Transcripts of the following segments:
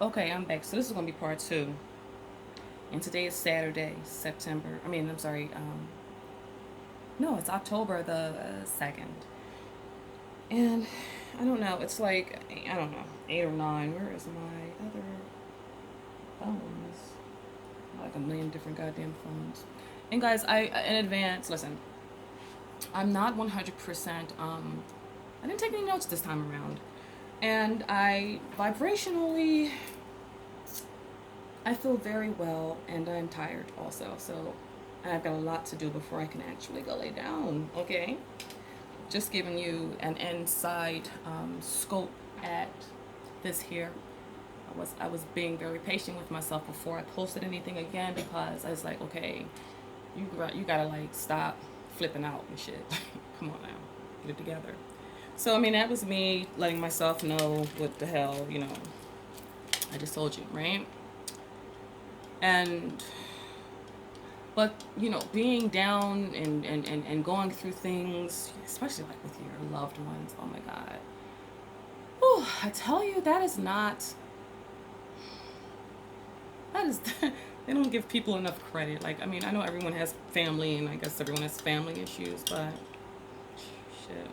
Okay, I'm back. So this is gonna be part two. And today is Saturday, September. I'm sorry. No, it's October the 2nd. And I don't know. It's like I don't know, 8 or 9. Where is my other phones? Like a million different goddamn phones. And guys, I in advance. Listen, I'm not 100%. I didn't take any notes this time around, and I vibrationally I feel very well, and I'm tired also. So I've got a lot to do before I can actually go lay down. Okay, just giving you an inside scope at this here. I was being very patient with myself before I posted anything again because I was like, okay, you gotta like stop flipping out and shit. Come on now, get it together. So I mean that was me letting myself know what the hell I just told you, right? And but being down and going through things, especially like with your loved ones, oh my god. Whew, I tell you, that is they don't give people enough credit. Like, I mean, I know everyone has family, and I guess everyone has family issues, but shit,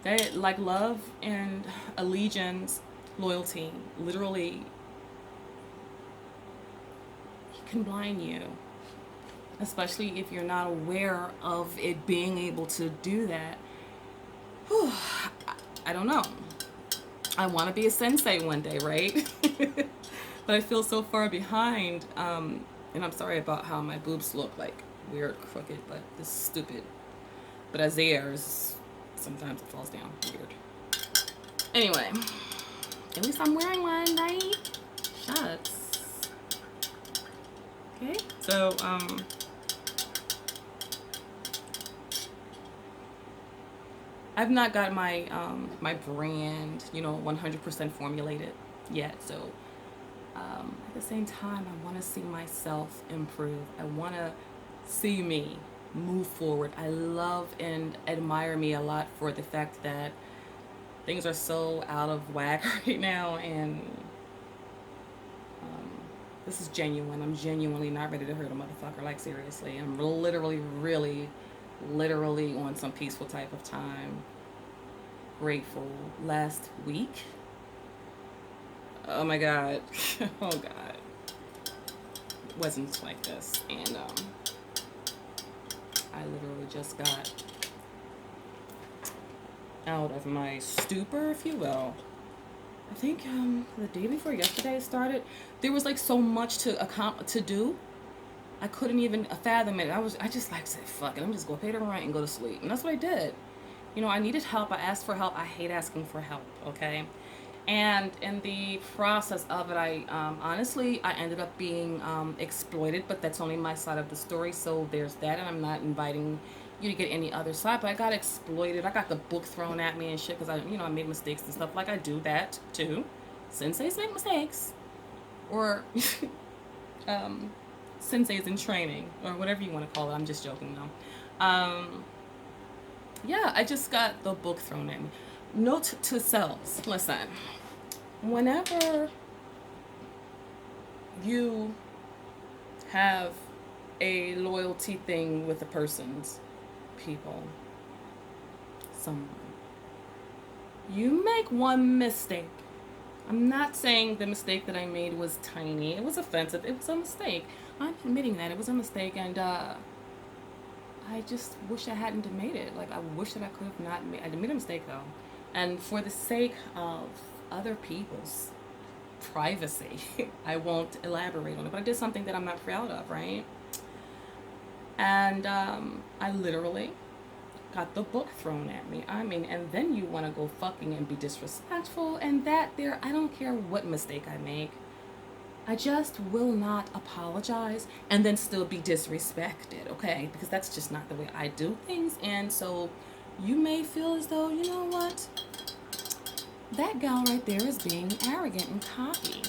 they like love and allegiance, loyalty, literally can blind you, especially if you're not aware of it being able to do that. Whew, I don't know. I want to be a sensei one day, right? But I feel so far behind. And I'm sorry about how my boobs look like weird, crooked, but this is stupid. But as they are, sometimes it falls down weird. Anyway, at least I'm wearing one, right? Shucks. Okay. So, I've not got my brand, 100% formulated yet. So, at the same time, I want to see myself improve. I want to see me move forward. I love and admire me a lot for the fact that things are so out of whack right now, and um, this is genuine. I'm genuinely not ready to hurt a motherfucker. Like, seriously, I'm literally, really, literally on some peaceful type of time. Grateful. Last week, oh my god, oh god, it wasn't like this, and I literally just got out of my stupor, if you will. I think the day before yesterday started. There was like so much to do. I couldn't even fathom it. I just like said, fuck it. I'm just gonna pay the rent and go to sleep, and that's what I did. I needed help. I asked for help. I hate asking for help. Okay, and in the process of it, I honestly I ended up being exploited. But that's only my side of the story. So there's that, and I'm not inviting you to get any other side. But I got exploited. I got the book thrown at me and shit because I made mistakes and stuff. Like I do that too. Senseis make mistakes, or um, senseis in training, or whatever you want to call it. I'm just joking though. Yeah, I just got the book thrown at me. Note to selves: listen, whenever you have a loyalty thing with a person's people, someone, you make one mistake. I'm not saying the mistake that I made was tiny. It was offensive. It was a mistake. I'm admitting that it was a mistake, and I just wish I hadn't made it. Like I wish that I could have not made. I made a mistake though, and for the sake of other people's privacy, I won't elaborate on it. But I did something that I'm not proud of, right? And I literally got the book thrown at me. I mean, and then you want to go fucking and be disrespectful, and that there, I don't care what mistake I make. I just will not apologize and then still be disrespected, okay? Because that's just not the way I do things. And so you may feel as though, you know what? That gal right there is being arrogant and cocky.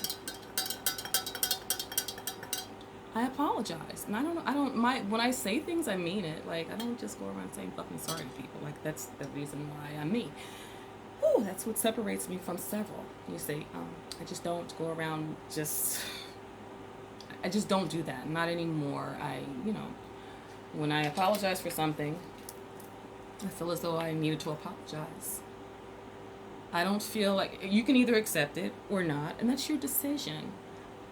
I apologize. And when I say things, I mean it. Like, I don't just go around saying fucking sorry to people. Like, that's the reason why I'm me. Whew. that's what separates me from several. You see, I just don't go around I just don't do that. Not anymore. When I apologize for something, I feel as though I needed to apologize. I don't feel like you can either accept it or not, and that's your decision.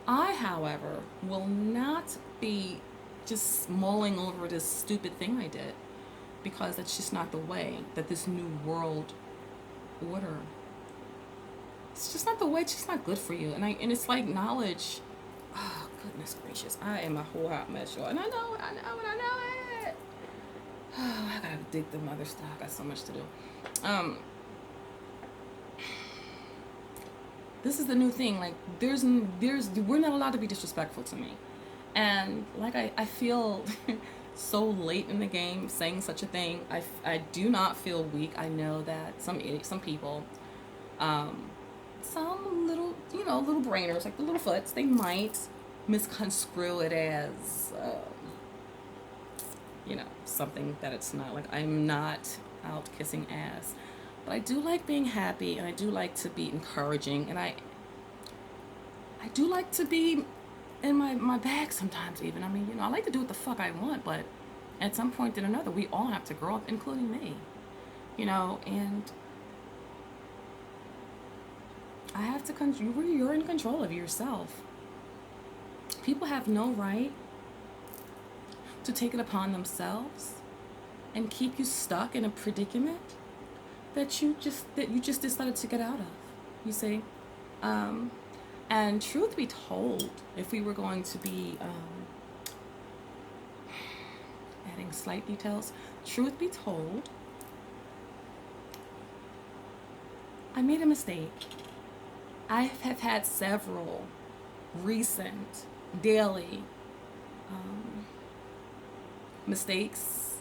I, however, will not be just mulling over this stupid thing I did because that's just not the way that this new world order. It's just not the way. It's just not good for you. And it's like knowledge. Oh goodness gracious! I am a whole hot mess, y'all, and I know it. Oh, I gotta dig the mother stuff. I got so much to do. This is the new thing. Like we're not allowed to be disrespectful to me, and like I feel so late in the game saying such a thing. I do not feel weak. I know that some people, some little little brainers like the little foots, they might misconstrue it as something that it's not. Like I'm not out kissing ass. But I do like being happy, and I do like to be encouraging, and I do like to be in my bag sometimes even. I mean, I like to do what the fuck I want, but at some point or another, we all have to grow up, including me. And I have to you're in control of yourself. People have no right to take it upon themselves and keep you stuck in a predicament that you just decided to get out of. You see, and truth be told, if we were going to be adding slight details, truth be told, I made a mistake. I have had several recent daily mistakes,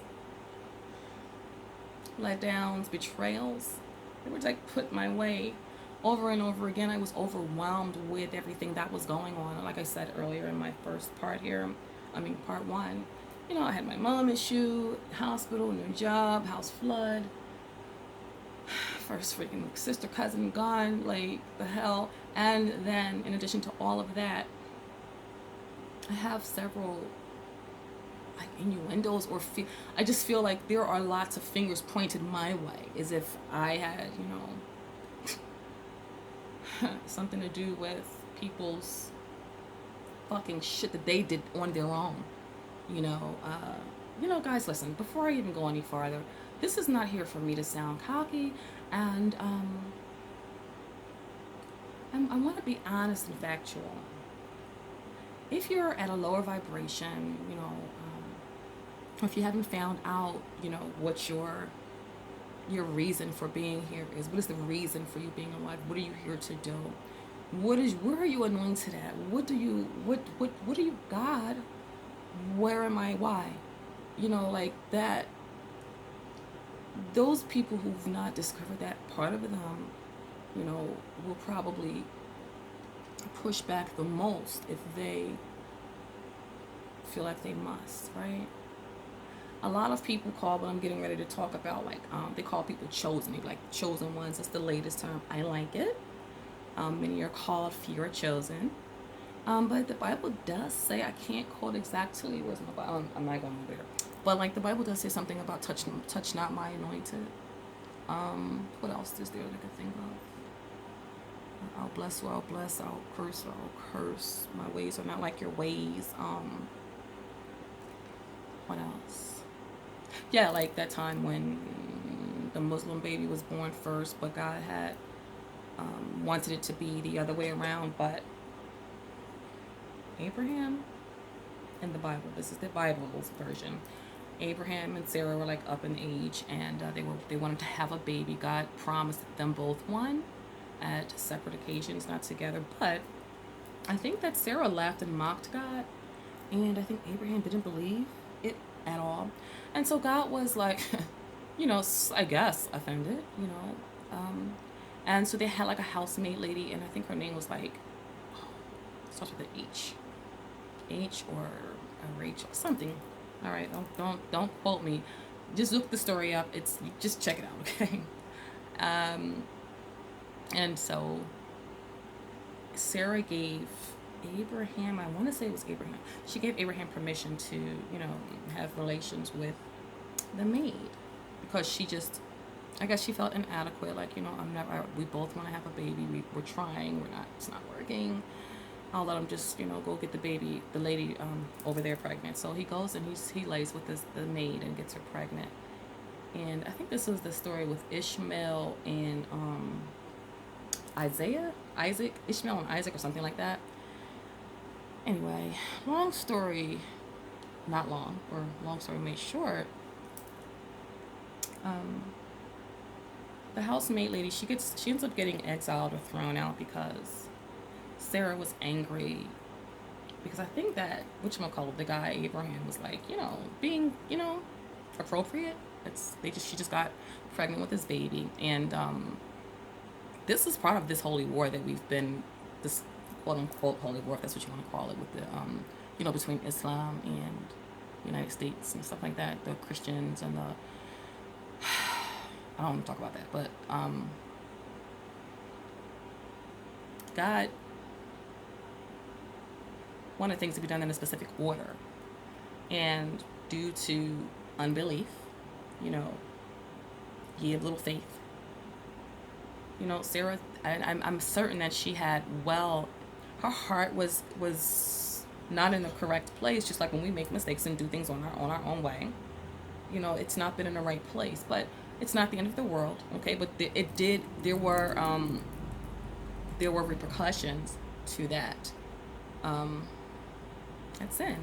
letdowns, betrayals. They were like put my way over and over again. I was overwhelmed with everything that was going on. Like I said earlier in my first part here, part one, I had my mom issue, hospital, new job, house flood, first freaking sister cousin gone, like the hell. And then in addition to all of that, I have several like innuendos or I just feel like there are lots of fingers pointed my way, as if I had something to do with people's fucking shit that they did on their own. Guys, listen, before I even go any farther, this is not here for me to sound cocky, and I want to be honest and factual. If you're at a lower vibration, if you haven't found out, what your reason for being here is, what is the reason for you being alive? What are you here to do? Where are you anointed at? What are you, God? Where am I? Why? Like that. Those people who've not discovered that part of them, will probably push back the most if they feel like they must, right? A lot of people call what I'm getting ready to talk about, like, they call people chosen. They like chosen ones. That's the latest term. I like it. Many are called few are chosen. But the Bible does say, I can't quote exactly, where's my Bible? I'm not going over there. But like the Bible does say something about touch not my anointed. What else is there that I could think of? I'll bless or I'll bless, I'll curse or I'll curse. My ways are not like your ways. What else? Yeah, like that time when the Muslim baby was born first, but God had wanted it to be the other way around. But Abraham in the Bible, this is the Bible's version. Abraham and Sarah were like up in age, and they wanted to have a baby. God promised them both one at separate occasions, not together. But I think that Sarah laughed and mocked God, and I think Abraham didn't believe it at all. And so God was like, I guess offended, and so they had like a housemaid lady, and I think her name was like, starts with an H or a Rachel, something. All right, don't quote me. Just look the story up. Just check it out, okay? And so Sarah gave Abraham, I want to say it was Abraham, she gave Abraham permission to, have relations with the maid because she just, I guess she felt inadequate. Like, we both want to have a baby. We're trying. It's not working. I'll let him just, go get the baby, the lady over there pregnant. So he goes and he lays with the maid and gets her pregnant. And I think this was the story with Ishmael and Ishmael and Isaac or something like that. Anyway, long story, not long, or long story made short, the housemaid lady, she ends up getting exiled or thrown out because Sarah was angry because I think that the guy Abraham was like, being, appropriate. She just got pregnant with his baby, and this is part of this holy war that we've been, this quote unquote holy war, if that's what you want to call it, with the between Islam and United States and stuff like that, the Christians and the I don't want to talk about that, but God wanted things to be done in a specific order, and due to unbelief, ye of little faith, Sarah, I'm certain that she had, her heart was not in the correct place, just like when we make mistakes and do things on our own way. It's not been in the right place, but it's not the end of the world, okay? But there were repercussions to that. That's sin.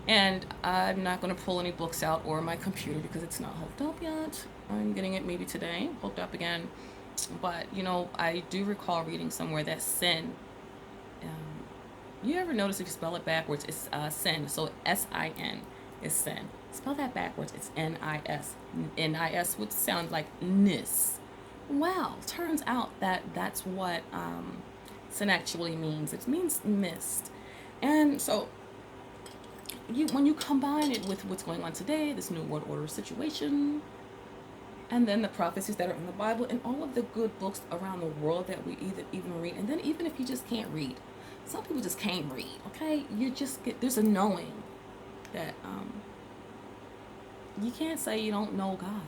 And I'm not going to pull any books out or my computer because it's not hooked up yet. I'm getting it maybe today, hooked up again. But, I do recall reading somewhere that sin, you ever notice if you spell it backwards, it's sin. So S-I-N is sin. Spell that backwards, it's N-I-S. N-I-S would sound like nis. Well, turns out that's what sin actually means. It means mist. And so when you combine it with what's going on today, this new world order situation, and then the prophecies that are in the Bible and all of the good books around the world that we even read, and then even if you just can't read, some people just can't read, okay? There's a knowing that you can't say you don't know God.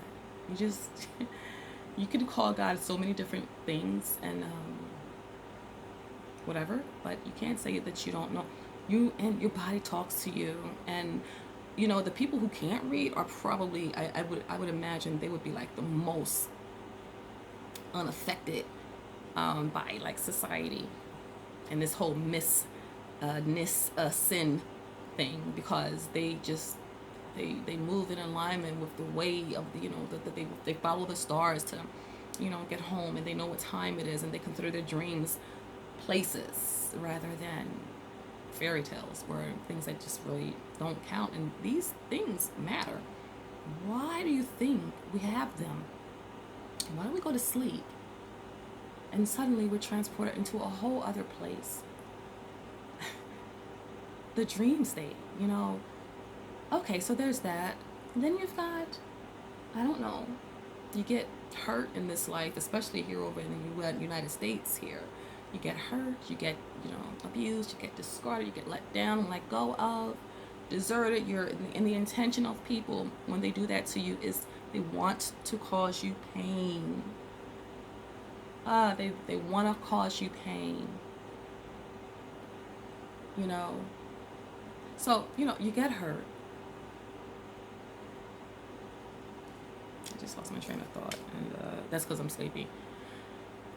You can call God so many different things and whatever, but you can't say that you don't know. And your body talks to you, and the people who can't read are probably, I would imagine they would be like the most unaffected by like society and this whole sin thing, because they move in alignment with the way of they follow the stars to get home, and they know what time it is, and they consider their dreams places rather than fairy tales, where things that just really don't count. And these things matter. Why do you think we have them? Why do we go to sleep and suddenly we're transported into a whole other place? The dream state, Okay, so there's that. And then you've got, I don't know, you get hurt in this life, especially here over in the United States here. You get hurt, you get, abused, you get discarded, you get let down, let go of, deserted. And the intention of people when they do that to you is they want to cause you pain. They want to cause you pain. So, you get hurt. I just lost my train of thought, and that's because I'm sleepy.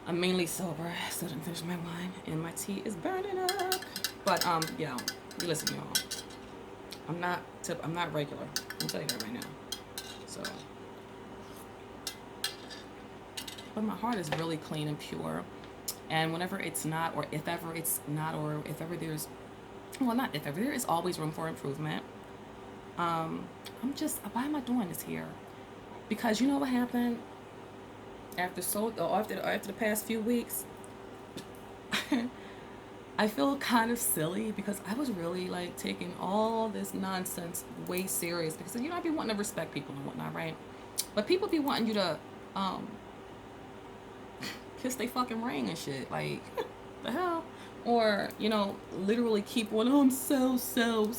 I'm mainly sober. I still didn't finish my wine, and my tea is burning up. But you listen, y'all. I'm not regular. I'll tell you that right now. So, but my heart is really clean and pure. And whenever it's not, or if ever it's not, or if ever there's, not if ever, there is always room for improvement. Why am I doing this here? Because you know what happened? After the past few weeks, I feel kind of silly because I was really like taking all this nonsense way serious, because I be wanting to respect people and whatnot, right? But people be wanting you to kiss they fucking ring and shit. Like, the hell? Or, you know, literally keep one, oh, I'm so sorry.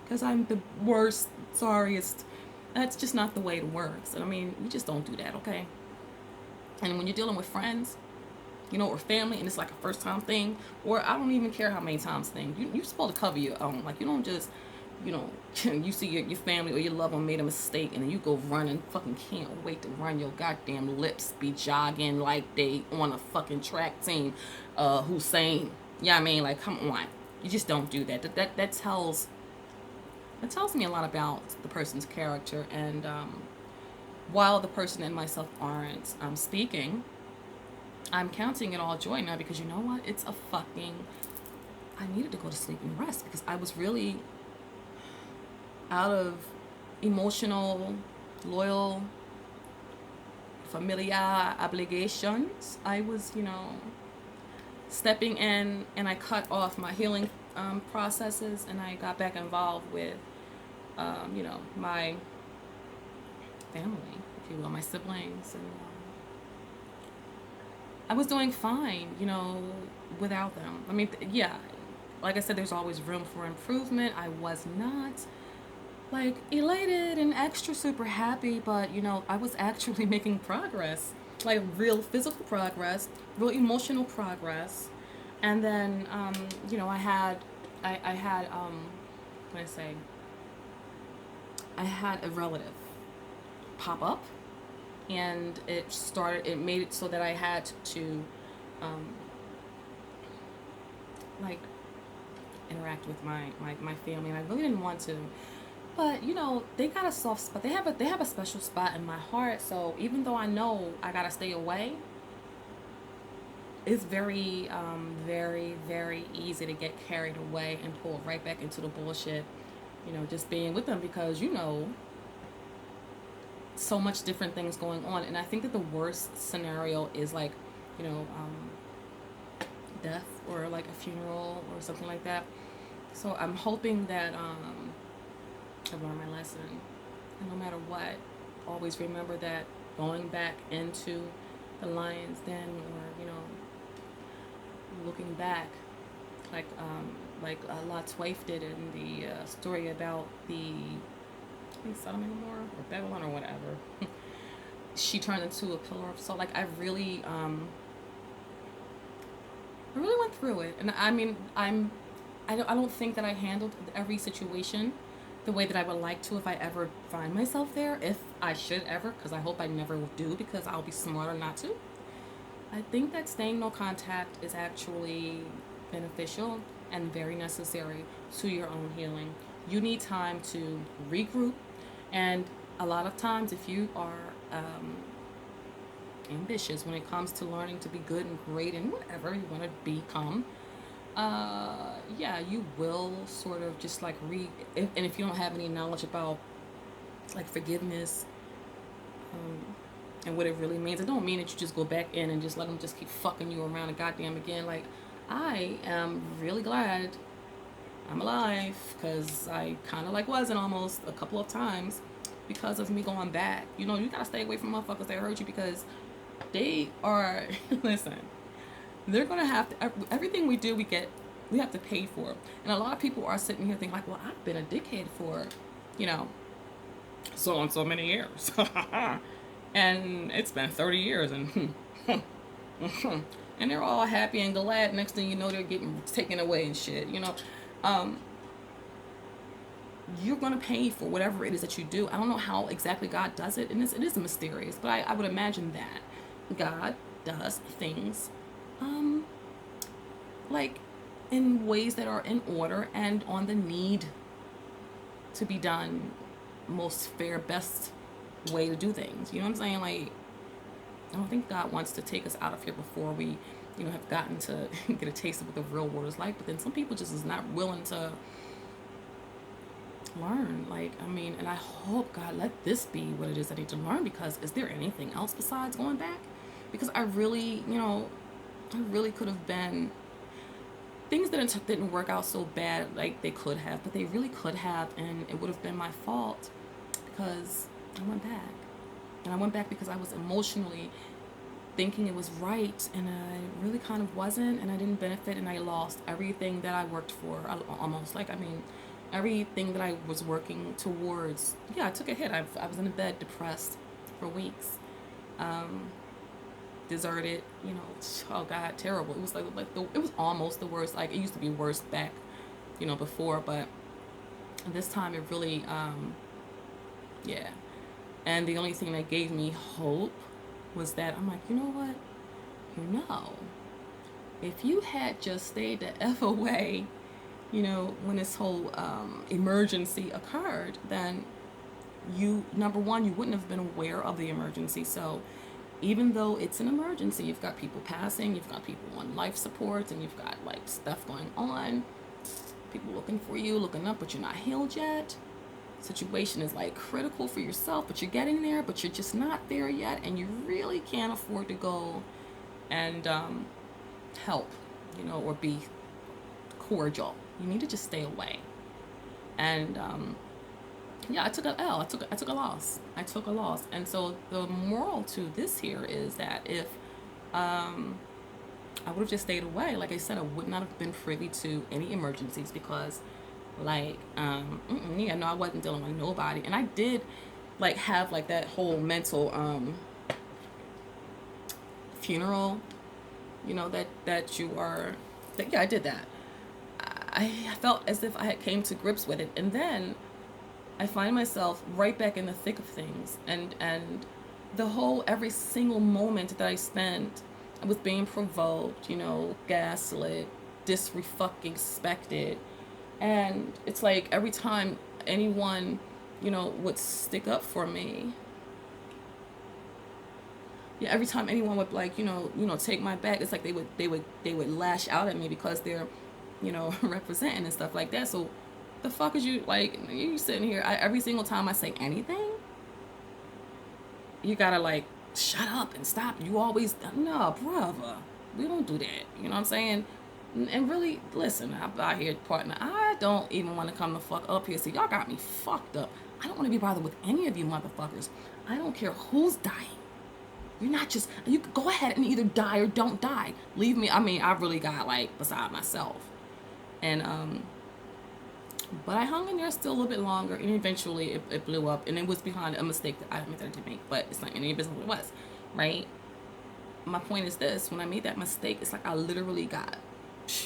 Because I'm the worst, sorriest. That's just not the way it works. And I mean, you just don't do that, okay? And when you're dealing with friends, you know, or family, and it's like a first time thing, or I don't even care how many times thing, you're supposed to cover your own. Like, you don't just, you know, you see your family or your loved one made a mistake, and then you go run and fucking can't wait to run your goddamn lips, be jogging like they on a fucking track team, Hussein. Yeah, I mean, like, come on. You just don't do that. That tells me a lot about the person's character. And while the person and myself aren't speaking, I'm counting it all joy now, because you know what? It's a fucking. I needed to go to sleep and rest, because I was really out of emotional, loyal, familiar obligations. I was, you know, stepping in, and I cut off my healing processes, and I got back involved with, you know, my family, if you will, my siblings, and I was doing fine, you know, without them. I mean, yeah, like I said, there's always room for improvement. I was not like elated and extra super happy, but you know, I was actually making progress, like real physical progress, real emotional progress. And then, you know, I had, what can I say? I had a relative pop up, and it made it so that I had to, like, interact with my family, and I really didn't want to. But you know, they got a soft spot. They have a special spot in my heart. So even though I know I gotta stay away, it's very, very easy to get carried away and pull right back into the bullshit. You know, just being with them, because you know, so much different things going on. And I think that the worst scenario is like, you know, death, or like a funeral or something like that. So I'm hoping that I've learned my lesson, and no matter what, always remember that going back into the lion's den, or you know, looking back, like Lot's wife did in the story about the, I think, Sodom and Gomorrah or Babylon or whatever. She turned into a pillar of salt. Like I really went through it, and I mean, I don't think that I handled every situation the way that I would like to if I ever find myself there, if I should ever, because I hope I never do, because I'll be smarter not to. I think that staying no contact is actually beneficial and very necessary to your own healing. You need time to regroup, and a lot of times, if you are ambitious when it comes to learning to be good and great and whatever you want to become, yeah, you will sort of just like and if you don't have any knowledge about like forgiveness, and what it really means, it don't mean that you just go back in and just let them just keep fucking you around and goddamn again. Like, I am really glad I'm alive, because I kind of like wasn't almost a couple of times because of me going back. You know, you gotta stay away from motherfuckers that hurt you, because they are, listen, they're gonna have to, everything we do, we have to pay for. And a lot of people are sitting here thinking like, well, I've been a dickhead for, you know, so and so many years. And it's been 30 years, and and they're all happy and glad. Next thing you know, they're getting taken away and shit, you know. You're going to pay for whatever it is that you do. I don't know how exactly God does it, and it is mysterious, but I would imagine that God does things like in ways that are in order and on the need to be done, most fair, best way to do things. You know what I'm saying? Like, I don't think God wants to take us out of here before we, you know, have gotten to get a taste of what the real world is like. But then some people just is not willing to learn. Like, I mean, and I hope, God, let this be what it is I need to learn, because is there anything else besides going back? Because I really, you know, I really could have been, things didn't work out so bad like they could have, but they really could have, and it would have been my fault, because I went back. And I went back because I was emotionally thinking it was right, and I really kind of wasn't, and I didn't benefit, and I lost everything that I worked for, almost. Like, I mean, everything that I was working towards. Yeah, I took a hit. I was in a bed, depressed for weeks. Um, Deserted, oh God, terrible. It was it was almost the worst. Like, it used to be worse back, before, but this time it really, yeah. And the only thing that gave me hope was that I'm like, you know what? If you had just stayed the F away, when this whole emergency occurred, then number one, you wouldn't have been aware of the emergency. So even though it's an emergency, you've got people passing, you've got people on life supports, and you've got like stuff going on, people looking for you, looking up, but you're not healed yet. Situation is like critical for yourself, but you're getting there, but you're just not there yet, and you really can't afford to go and help, or be cordial. You need to just stay away. And yeah, I took a L. I took a loss. I took a loss. And so the moral to this here is that if I would have just stayed away, like I said, I would not have been privy to any emergencies, because like yeah, no, I wasn't dealing with nobody. And I did like have like that whole mental funeral, that you are that, yeah, I did that. I felt as if I had came to grips with it, and then I find myself right back in the thick of things, and the whole every single moment that I spent was being provoked, gaslit, disrespected, and it's like every time anyone, would stick up for me. Yeah, every time anyone would like, take my back, it's like they would lash out at me because they're, representing and stuff like that. So the fuck is you like? You sitting here, every single time I say anything, you gotta like shut up and stop. You always, no, brother, we don't do that. You know what I'm saying? And really, listen, I'm out here, partner. I don't even want to come the fuck up here. See, y'all got me fucked up. I don't want to be bothered with any of you motherfuckers. I don't care who's dying. You're not just, you could go ahead and either die or don't die. Leave me, I mean, I really got like beside myself. And, but I hung in there still a little bit longer, and eventually it blew up, and it was behind a mistake that I admit that I did make, but it's not any business what it was, right? My point is this: when I made that mistake, it's like I literally got,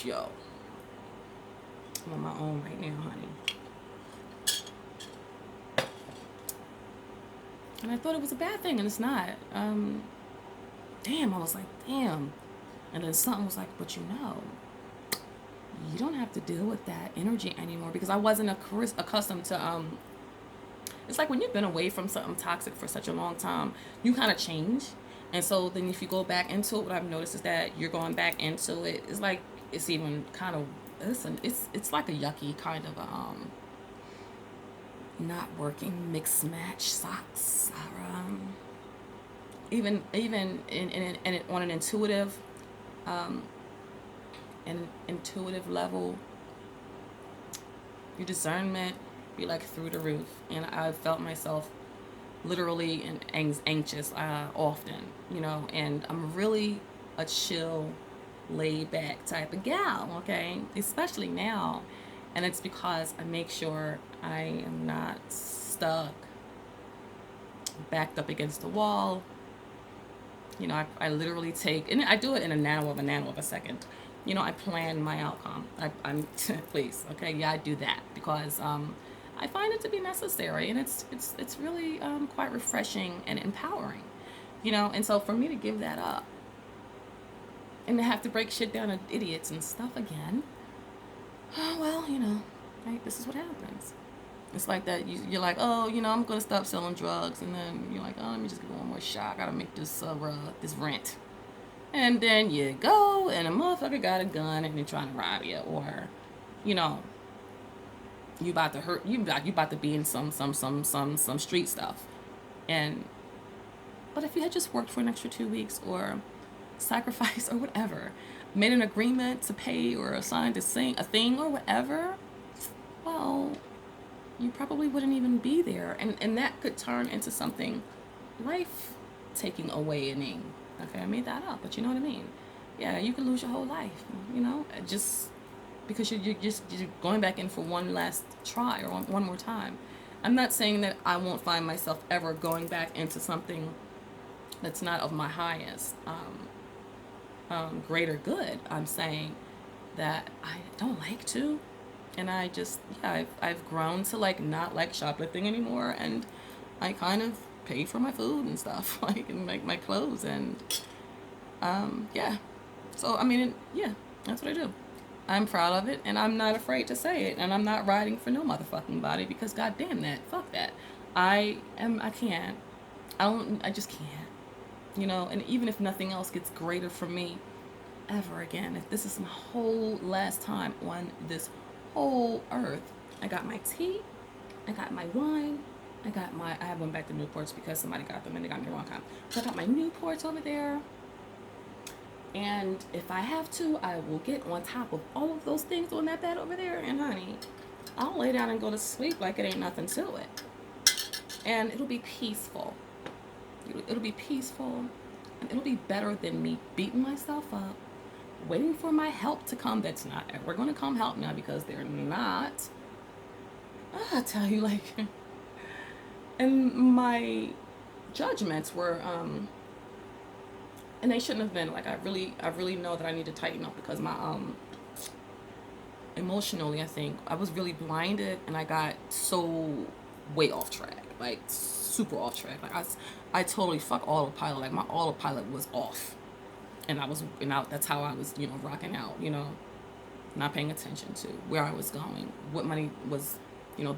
yo, I'm on my own right now, honey. And I thought it was a bad thing, and it's not. Damn, I was like, damn. And then something was like, but you don't have to deal with that energy anymore, because I wasn't accustomed to it's like when you've been away from something toxic for such a long time, you kind of change. And so then if you go back into it, what I've noticed is that you're going back into it. It's like it's even kind of it's like a yucky kind of not working mix match socks, or even on an intuitive level, your discernment be like through the roof. And I felt myself literally anxious often, and I'm really a chill, laid back type of gal, okay, especially now. And it's because I make sure I am not stuck, backed up against the wall. I literally take, and I do it in a nano of a second. I plan my outcome. I'm please, okay, yeah, I do that because I find it to be necessary, and it's really quite refreshing and empowering, And so for me to give that up and to have to break shit down to idiots and stuff again, oh well, right? This is what happens. It's like that. You're like, oh, I'm gonna stop selling drugs, and then you're like, oh, let me just give it one more shot. I gotta make this this rent. And then you go, and a motherfucker got a gun, and they're trying to rob you, or, you about to hurt. You about to be in some street stuff, but if you had just worked for an extra 2 weeks, or sacrifice, or whatever, made an agreement to pay or signed to sing a thing or whatever, well, you probably wouldn't even be there. And that could turn into something life taking awakening. Okay, I made that up, but you know what I mean. Yeah, you could lose your whole life, just because you're going back in for one last try or one more time. I'm not saying that I won't find myself ever going back into something that's not of my highest greater good. I'm saying that I don't like to, and I just I've grown to like not like shoplifting anymore, and I kind of pay for my food and stuff, like, and like my clothes, and yeah. So I mean, yeah, that's what I do. I'm proud of it, and I'm not afraid to say it, and I'm not riding for no motherfucking body because goddamn that, fuck that. I can't. I just can't. And even if nothing else gets greater for me ever again, if this is my whole last time on this whole earth, I got my tea, I got my wine, I have one back to Newports because somebody got them and they got me the wrong kind. So I got my Newports over there. And if I have to, I will get on top of all of those things on that bed over there. And honey, I'll lay down and go to sleep like it ain't nothing to it. And it'll be peaceful. It'll be peaceful. And it'll be better than me beating myself up, waiting for my help to come. That's not ever going to come help now because they're not. I tell you, like, and my judgments were, and they shouldn't have been. Like, I really know that I need to tighten up because my, emotionally, I think I was really blinded and I got so way off track, like super off track. Like I totally fuck autopilot. Like my autopilot was off, and that's how I was, rocking out, not paying attention to where I was going, what money was,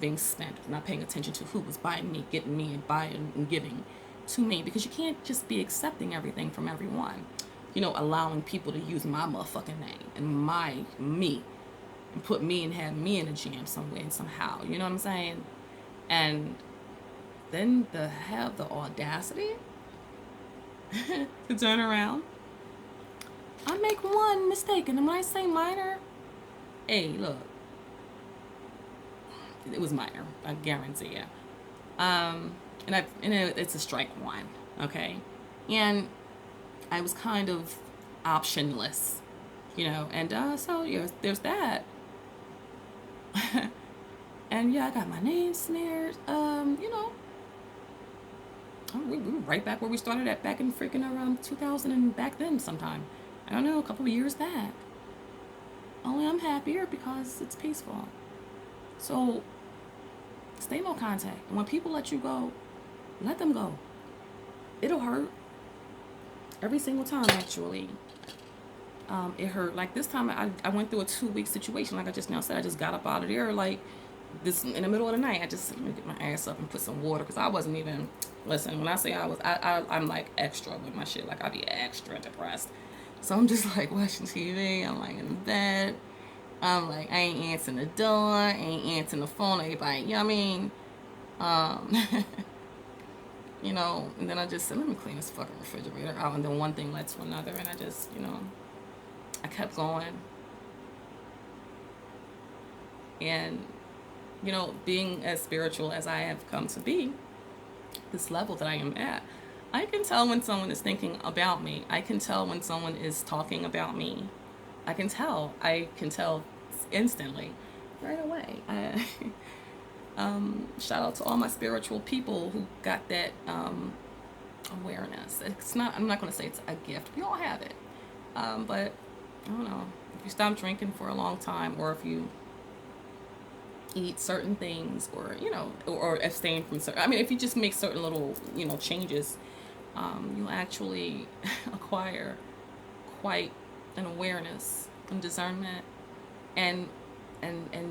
being spent, not paying attention to who was buying me, getting me, and buying and giving to me, because you can't just be accepting everything from everyone, allowing people to use my motherfucking name and me and put me and have me in a jam some way and somehow, you know what I'm saying? And then to have the audacity to turn around, I make one mistake, and when I say minor, hey, look, it was minor, I guarantee you. It's a strike one, okay? And I was kind of optionless, and so yeah, there's that. And yeah, I got my name smeared. We were right back where we started at, back in freaking around 2000 and back then sometime. I don't know, a couple of years back. Only I'm happier because it's peaceful. So stay no contact. And when people let you go, let them go. It'll hurt. Every single time, actually. It hurt. Like this time, I went through a 2-week situation. Like I just now said, I just got up out of there like this in the middle of the night. I just get my ass up and put some water because I wasn't even. Listen, when I say I'm like extra with my shit. Like I be extra depressed. So I'm just like watching TV. I'm like in the bed. I'm like, I ain't answering the door. I ain't answering the phone. Everybody, you know what I mean? And then I just said, let me clean this fucking refrigerator out. And then one thing led to another. And I just, I kept going. And, being as spiritual as I have come to be, this level that I am at, I can tell when someone is thinking about me. I can tell when someone is talking about me. I can tell instantly, right away. Shout out to all my spiritual people who got that awareness. I'm not going to say it's a gift. We all have it. But I don't know. If you stop drinking for a long time, or if you eat certain things, or abstain from certain, if you just make certain little, changes, you'll actually acquire quite an awareness and discernment and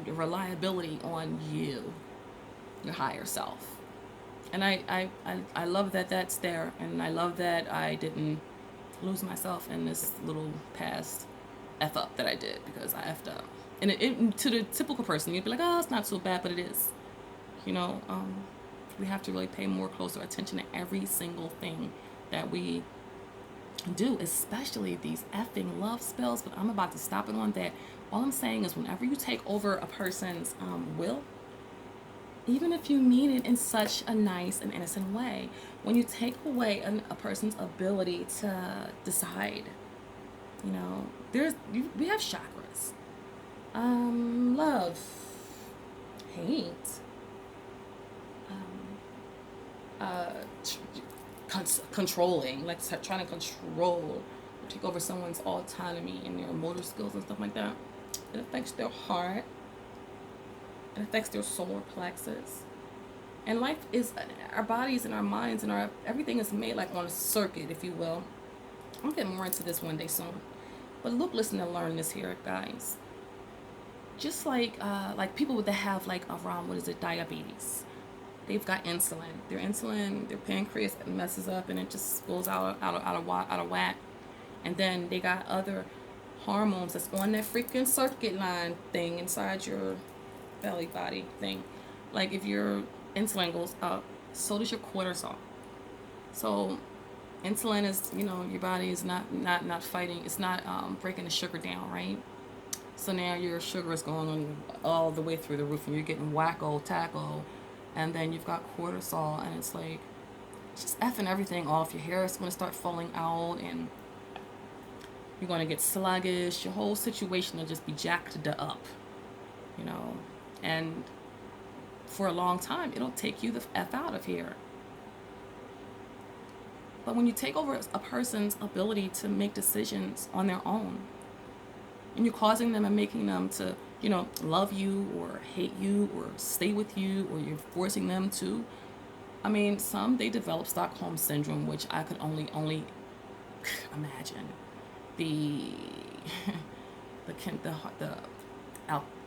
reliability on you, your higher self. And I love that that's there, and I love that I didn't lose myself in this little past F up that I did, because I effed up. And it to the typical person, you'd be like, oh, it's not so bad, but it is. We have to really pay more closer attention to every single thing that we do, especially these effing love spells. But I'm about to stop it on that. All I'm saying is, whenever you take over a person's will, even if you mean it in such a nice and innocent way. When you take away a person's ability to decide, you know, we have chakras. Love, hate, uh, controlling, like trying to control, take over someone's autonomy and their motor skills and stuff like that. It affects their heart. It affects their solar plexus. And life is our bodies and our minds and our everything is made like on a circuit, if you will. I'll get more into this one day soon. But look, listen, and learn this here, guys. Just like people that have like around what is it, diabetes. They've got insulin. Their pancreas messes up and it just goes out of whack. And then they got other hormones that's on that freaking circuit line thing inside your belly body thing. Like if your insulin goes up, so does your cortisol. So insulin is, your body is not fighting. It's not breaking the sugar down, right? So now your sugar is going on all the way through the roof, and you're getting wacko taco, and then you've got cortisol, and it's like it's just effing everything off. Your hair is going to start falling out, and you're going to get sluggish. Your whole situation will just be jacked up, and for a long time, it'll take you the F out of here. But when you take over a person's ability to make decisions on their own, and you're causing them and making them to, love you or hate you or stay with you, or you're forcing them to, some, they develop Stockholm syndrome, which I could only imagine the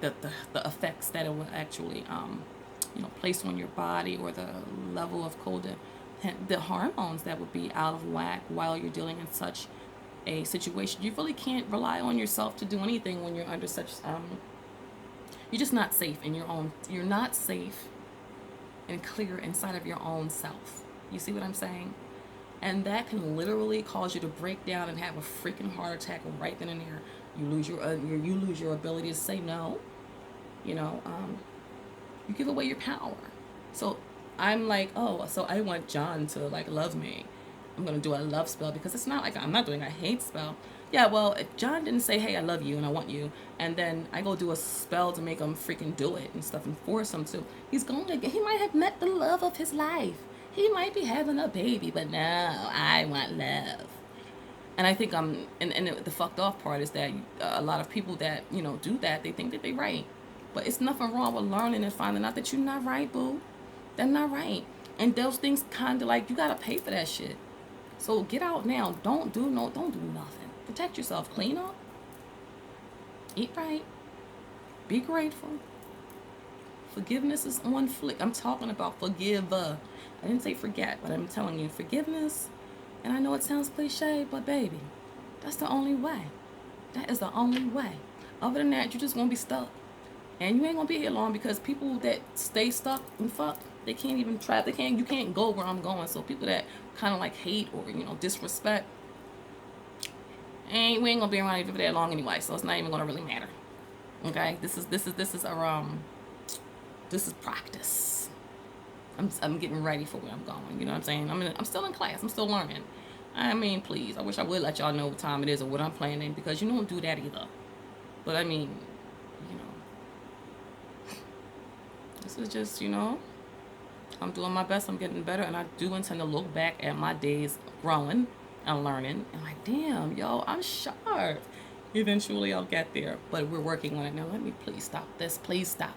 the effects that it will actually place on your body, or the level of the hormones that would be out of whack while you're dealing in such a situation. You really can't rely on yourself to do anything when you're under such you're just not safe in your own. You're not safe and clear inside of your own self. You see what I'm saying? And that can literally cause you to break down and have a freaking heart attack right then and there. You lose your ability to say no. You give away your power. So I'm like, so I want John to like love me. I'm gonna do a love spell, because it's not like I'm not doing a hate spell. Yeah, well, if John didn't say, hey, I love you and I want you, and then I go do a spell to make him freaking do it and stuff and force him to, he might have met the love of his life. He might be having a baby, but no, I want love. And I think and the fucked off part is that a lot of people that, do that, they think that they're right. But it's nothing wrong with learning and finding out that you're not right, boo. They're not right. And those things kind of like, you got to pay for that shit. So get out now. Don't do nothing. Protect yourself. Clean up. Eat right. Be grateful. Forgiveness is on flick. I'm talking about forgive. I didn't say forget, but I'm telling you, forgiveness. And I know it sounds cliche, but baby, that's the only way. That is the only way. Other than that, you're just going to be stuck. And you ain't going to be here long, because people that stay stuck and fuck, they can't even try. You can't go where I'm going. So people that kind of like hate or, disrespect, we ain't going to be around here for that long anyway. So it's not even going to really matter. Okay? This is practice. I'm getting ready for where I'm going. You know what I'm saying? I'm still in class. I'm still learning. Please, I wish I would let y'all know what time it is or what I'm planning, because you don't do that either. But this is just, I'm doing my best. I'm getting better, and I do intend to look back at my days growing and learning, and like, damn, yo, I'm sharp. Eventually, I'll get there, but we're working on it now. Let me please stop this. Please stop.